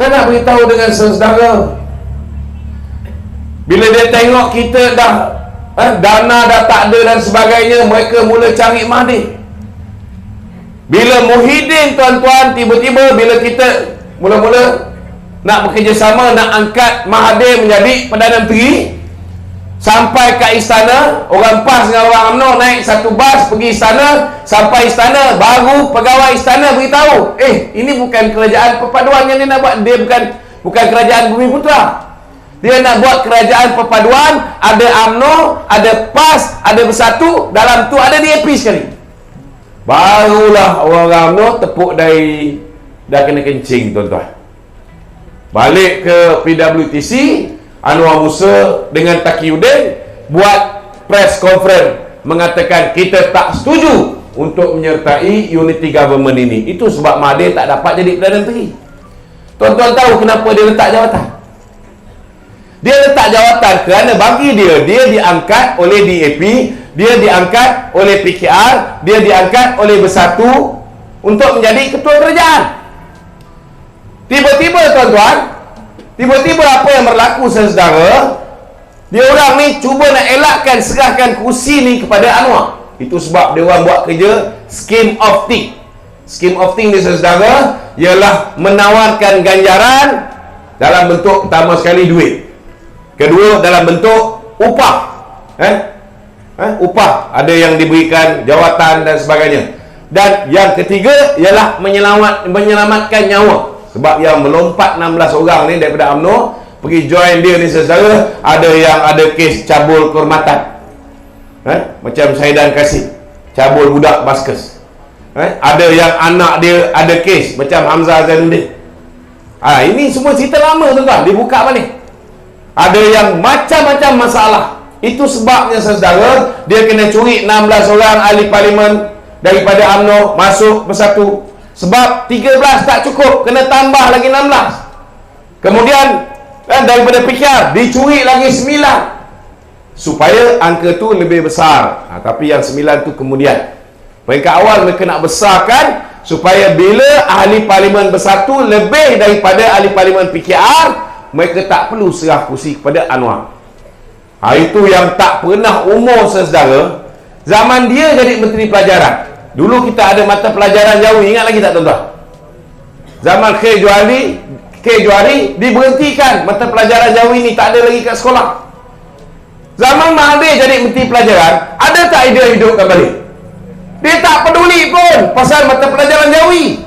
Kan nak beritahu dengan saudara, bila dia tengok kita dah dana dah tak ada dan sebagainya, mereka mula cari Mahathir. Bila Muhyiddin, tuan-tuan, tiba-tiba bila kita mula-mula nak bekerjasama, nak angkat Mahathir menjadi Perdana Menteri, sampai kat istana, orang PAS dengan orang UMNO naik satu bas pergi istana. Sampai istana, baru pegawai istana beritahu, ini bukan kerajaan perpaduan yang dia nak buat. Dia bukan kerajaan Bumiputera. Dia nak buat kerajaan perpaduan. Ada UMNO, ada PAS, ada Bersatu, dalam tu ada DAP sekali. Barulah orang UMNO tepuk dari dah kena kencing, tuan-tuan. Balik ke PWTC, Anwar Musa dengan Taqiyuddin buat press conference mengatakan kita tak setuju untuk menyertai unity government ini. Itu sebab Mahathir tak dapat jadi Perdana Menteri. Tuan-tuan tahu kenapa dia letak jawatan? Dia letak jawatan kerana bagi dia diangkat oleh DAP, dia diangkat oleh PKR, dia diangkat oleh Bersatu untuk menjadi ketua kerajaan. Tiba-tiba, tuan-tuan, apa yang berlaku, saudara? Dia orang ni cuba nak elakkan, serahkan kursi ni kepada Anwar. Itu sebab dia orang buat kerja scheme of thing. Scheme of thing ni, saudara, ialah menawarkan ganjaran dalam bentuk, pertama sekali, duit. Kedua, dalam bentuk upah. Upah. Ada yang diberikan jawatan dan sebagainya. Dan yang ketiga ialah menyelamatkan nyawa. Sebab yang melompat 16 orang ni daripada UMNO pergi join dia ni, saudara, ada yang ada kes cabul kehormatan. Macam Saidan Kassim, cabul budak Baskes. Ada yang anak dia ada kes macam Hamzah Zainuddin. Ini semua cerita lama, tuan-tuan, dibuka balik. Ada yang macam-macam masalah. Itu sebabnya, saudara, dia kena curi 16 orang ahli parlimen daripada UMNO masuk Bersatu. Sebab 13 tak cukup, kena tambah lagi 16. Kemudian daripada PKR dicuri lagi 9 supaya angka tu lebih besar. Tapi yang 9 tu kemudian. Peringkat awal mereka nak besarkan supaya bila ahli parlimen Bersatu lebih daripada ahli parlimen PKR, mereka tak perlu serah kursi kepada Anwar. Itu yang tak pernah umur, saudara. Zaman dia jadi Menteri Pelajaran, dulu kita ada mata pelajaran Jawi, ingat lagi tak, tuan-tuan? Zaman K. Johari diberhentikan, mata pelajaran Jawi ni tak ada lagi kat sekolah. Zaman Mahathir jadi Menteri Pelajaran, ada tak idea hidupkan balik? Dia tak peduli pun pasal mata pelajaran Jawi.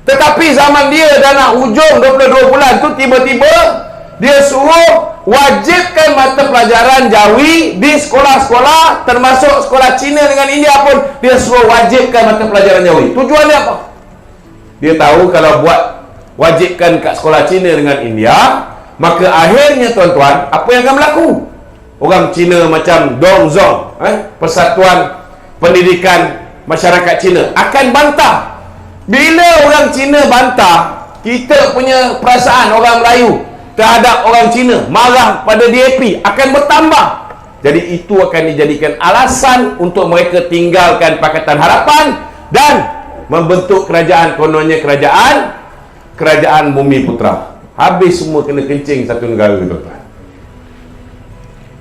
Tetapi zaman dia dah nak hujung 22 bulan tu, tiba-tiba dia suruh wajibkan mata pelajaran Jawi di sekolah-sekolah, termasuk sekolah Cina dengan India pun dia suruh wajibkan mata pelajaran Jawi. Tujuannya apa? Dia tahu kalau buat wajibkan kat sekolah Cina dengan India, maka akhirnya, tuan-tuan, apa yang akan berlaku? Orang Cina macam Dong Zong, Persatuan Pendidikan Masyarakat Cina, akan bantah. Bila orang Cina bantah, kita punya perasaan orang Melayu terhadap orang Cina, marah pada DAP, akan bertambah. Jadi itu akan dijadikan alasan untuk mereka tinggalkan Pakatan Harapan dan membentuk kerajaan, kononnya kerajaan Bumiputera. Habis semua kena kencing satu negara, tuan-tuan.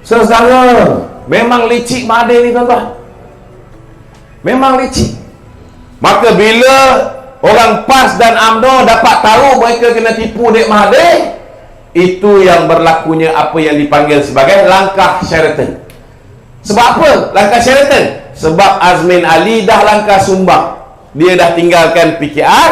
Saudara, memang licik Mahathir ni, tuan-tuan. Memang licik. Maka bila orang PAS dan UMNO dapat tahu mereka kena tipu Dek Mahathir, itu yang berlakunya apa yang dipanggil sebagai langkah Sheraton. Sebab apa langkah Sheraton? Sebab Azmin Ali dah langkah sumbang. Dia dah tinggalkan PKR.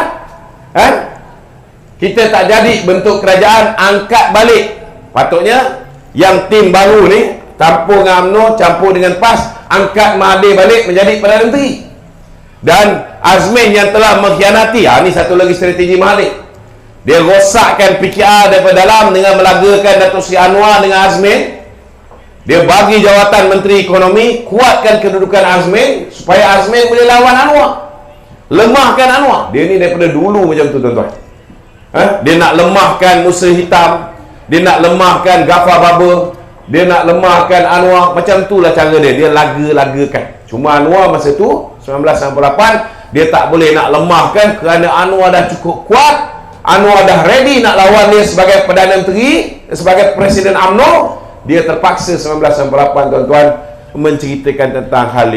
Kita tak jadi bentuk kerajaan, angkat balik. Patutnya yang tim baru ni campur dengan UMNO, campur dengan PAS, angkat Mahathir balik menjadi Perdana Menteri. Dan Azmin yang telah mengkhianati, ni satu lagi strategi Mahathir. Dia rosakkan PKR daripada dalam dengan melagakan Datuk Seri Anwar dengan Azmin. Dia bagi jawatan Menteri Ekonomi, kuatkan kedudukan Azmin supaya Azmin boleh lawan Anwar, lemahkan Anwar. Dia ni daripada dulu macam tu, tuan-tuan. Dia nak lemahkan Musa Hitam, dia nak lemahkan Ghaffar Babur, dia nak lemahkan Anwar. Macam itulah cara dia. Dia laga-lagakan. Cuma Anwar masa tu 1998 dia tak boleh nak lemahkan kerana Anwar dah cukup kuat Anwar dah ready nak lawan dia sebagai Perdana Menteri, sebagai Presiden UMNO, dia terpaksa 1998 tuan-tuan menceritakan tentang hal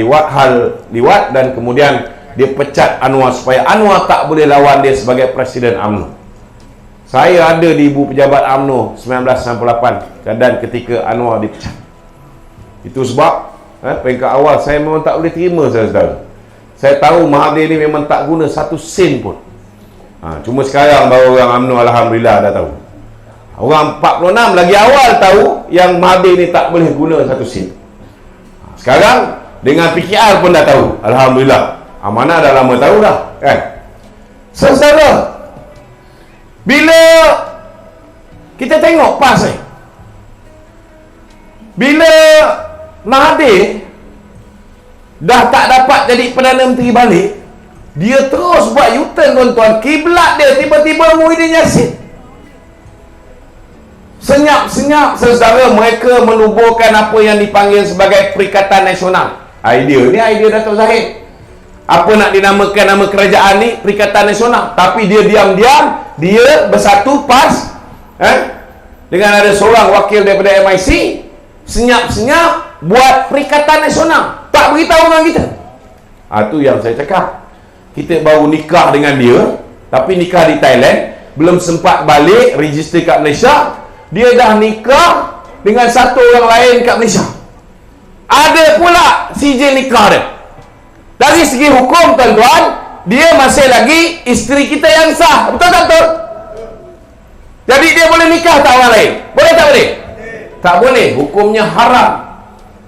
liwat dan kemudian dia pecat Anwar supaya Anwar tak boleh lawan dia sebagai Presiden UMNO. Saya ada di Ibu Pejabat UMNO 1998 dan ketika Anwar dipecat. Itu sebab peringkat awal saya memang tak boleh terima, saudara-saudara. Saya tahu Mahathir ni memang tak guna satu sen pun. Cuma sekarang baru orang UMNO alhamdulillah dah tahu. Orang 46 lagi awal tahu yang Mahathir ni tak boleh guna satu sen. Sekarang dengan PKR pun dah tahu, alhamdulillah. Amanah dah lama tahu dah, kan? Saudara, bila kita tengok PAS ni, bila Mahathir dah tak dapat jadi Perdana Menteri balik, dia terus buat U-turn tuan-tuan. Kiblat dia tiba-tiba Muhyiddin Yassin. Senyap-senyap saudara, mereka menubuhkan apa yang dipanggil sebagai Perikatan Nasional. Idea ni idea Datuk Zahid. Apa nak dinamakan nama kerajaan ni? Perikatan Nasional. Tapi dia diam-diam, dia bersatu PAS dengan ada seorang wakil daripada MIC, senyap-senyap buat Perikatan Nasional. Tak beritahu orang kita. Itu yang saya cakap. Kita baru nikah dengan dia, tapi nikah di Thailand, belum sempat balik register kat Malaysia, dia dah nikah dengan satu orang lain kat Malaysia. Ada pula sijil nikah dia. Dari segi hukum tuan-tuan, dia masih lagi isteri kita yang sah. Betul tak betul? Jadi dia boleh nikah tak orang lain? Boleh tak boleh? Tak boleh. Hukumnya haram.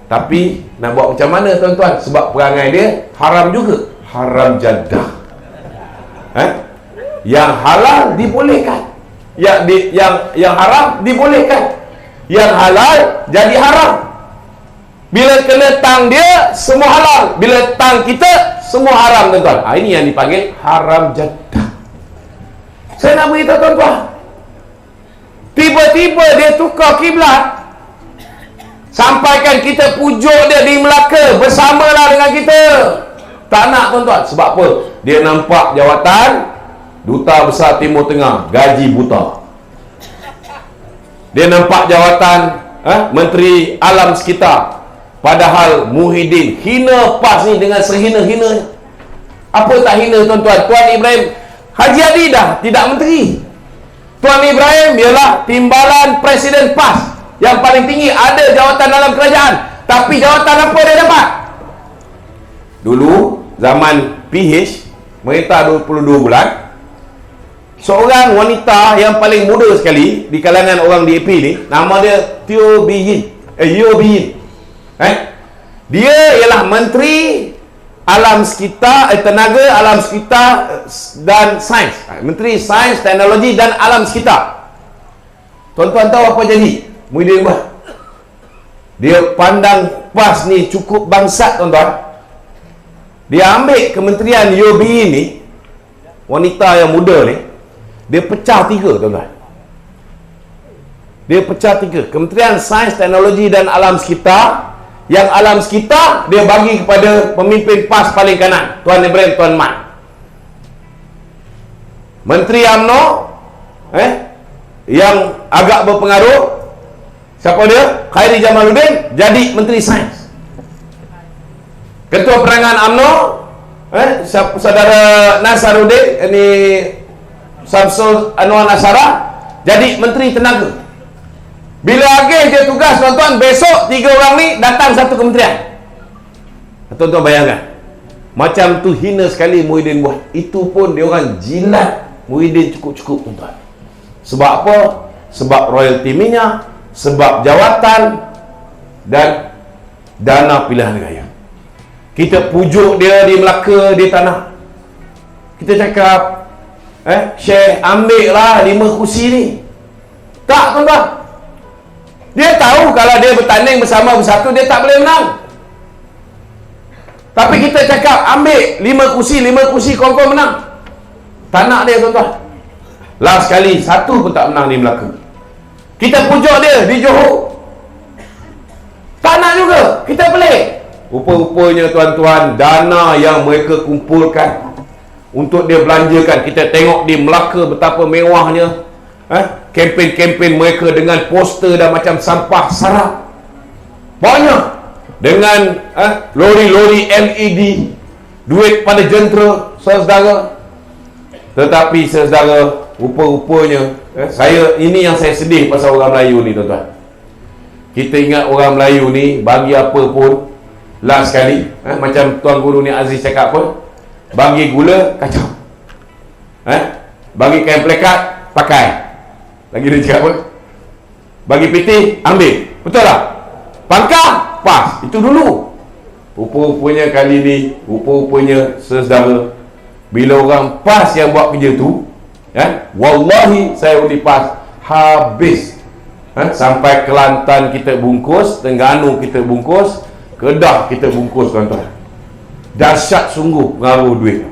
Tapi nak buat macam mana tuan-tuan? Sebab perangai dia haram juga. Haram jadah. Yang halal dibolehkan. Yang haram dibolehkan. Yang halal jadi haram. Bila kena tang dia, semua halal. Bila tang kita, semua haram tuan-tuan. Ini yang dipanggil haram jadah. Saya nak beritahu tuan-tuan, tiba-tiba dia tukar kiblat. Sampaikan kita pujuk dia di Melaka, bersamalah dengan kita. Tak nak tuan-tuan. Sebab apa? Dia nampak jawatan Duta Besar Timur Tengah, gaji buta. Dia nampak jawatan Menteri Alam Sekitar, padahal Muhyiddin hina PAS ni dengan sehina-hinanya. Apa tak hina tuan-tuan? Tuan Ibrahim Haji Adi dah tidak menteri. Tuan Ibrahim ialah timbalan Presiden PAS yang paling tinggi, ada jawatan dalam kerajaan. Tapi jawatan apa dia dapat? Dulu zaman PH merintah 22 bulan, seorang wanita yang paling muda sekali di kalangan orang DAP ni, nama dia Yeo Bee Yin. Dia ialah Menteri Alam Sekitar, Tenaga, Alam Sekitar dan Sains. Menteri Sains, Teknologi dan Alam Sekitar. Tuan-tuan tahu apa jadi? Muhyiddin buat. Dia pandang PAS ni cukup bangsat tuan-tuan. Dia ambil kementerian Yeo Bee Yin ni, wanita yang muda ni, dia pecah tiga tuan-tuan. Dia pecah tiga. Kementerian Sains, Teknologi dan Alam Sekitar. Yang Alam Sekitar dia bagi kepada pemimpin PAS paling kanan, Tuan Ibrahim Tuan Mat. Menteri UMNO yang agak berpengaruh, siapa dia? Khairi Jamaluddin, jadi Menteri Sains. Ketua Perangan UMNO Saudara Nasaruddin, ini Samsul Anwar Nasara, jadi Menteri Tenaga. Bila agih dia tugas tuan-tuan, besok 3 orang ni datang satu kementerian. Tuan-tuan bayangkan, macam tu hina sekali Muhyiddin buat. Itu pun dia orang jilat Muhyiddin cukup-cukup tuan-tuan. Sebab apa? Sebab royalti minyak, sebab jawatan dan dana pilihan raya. Kita pujuk dia di Melaka, di tanah. Kita cakap, Syekh ambil lah 5 kursi ni. Tak tuan-tuan. Dia tahu kalau dia bertanding bersama bersatu, dia tak boleh menang. Tapi kita cakap, ambil 5 kursi confirm menang. Tak nak dia tuan-tuan. Last sekali, 1 pun tak menang di Melaka. Kita pujuk dia di Johor. Tak nak juga. Kita pelik. Rupa-rupanya tuan-tuan, dana yang mereka kumpulkan untuk dia belanjakan. Kita tengok di Melaka betapa mewahnya kempen-kempen mereka dengan poster dan macam sampah sarap banyak, dengan lori-lori LED, duit pada jentera, saudara. Tetapi saudara, rupa-rupanya ini yang saya sedih pasal orang Melayu ni, tuan-tuan. Kita ingat orang Melayu ni bagi apa pun, last sekali macam Tuan Guru ni Aziz cakap apa, bagi gula kacau, bagi kain plekat pakai, lagi dia cakap apa, bagi piti ambil, betul tak? Pangkah pas, itu dulu. Rupa-rupanya kali ni, rupa-rupanya saudara, bila orang PAS yang buat kerja tu, wallahi saya undi PAS habis. Sampai Kelantan kita bungkus, Terengganu kita bungkus, Kedah kita bungkus, tuan-tuan. Dahsyat sungguh pengaruh duit.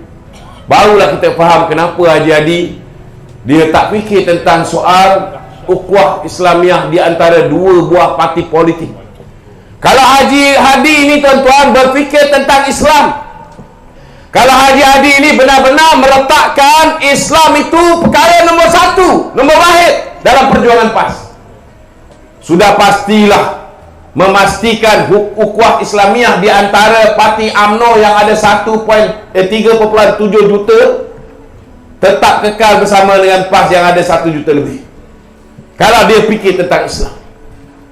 Barulah kita faham kenapa Haji Hadi dia tak fikir tentang soal ukhuwah Islamiah di antara dua buah parti politik. Kalau Haji Hadi ini, tuan-tuan, berfikir tentang Islam, kalau Haji Hadi ini benar-benar meletakkan Islam itu perkara nombor satu, nombor wahid dalam perjuangan PAS, sudah pastilah memastikan ukhuwah Islamiah di antara parti UMNO yang ada 3.7 juta tetap kekal bersama dengan PAS yang ada 1 juta lebih. Kalau dia fikir tentang Islam.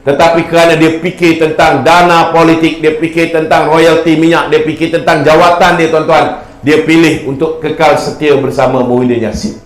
Tetapi kerana dia fikir tentang dana politik, dia fikir tentang royalti minyak, dia fikir tentang jawatan dia, tuan-tuan, dia pilih untuk kekal setia bersama Muhyiddin Yassin.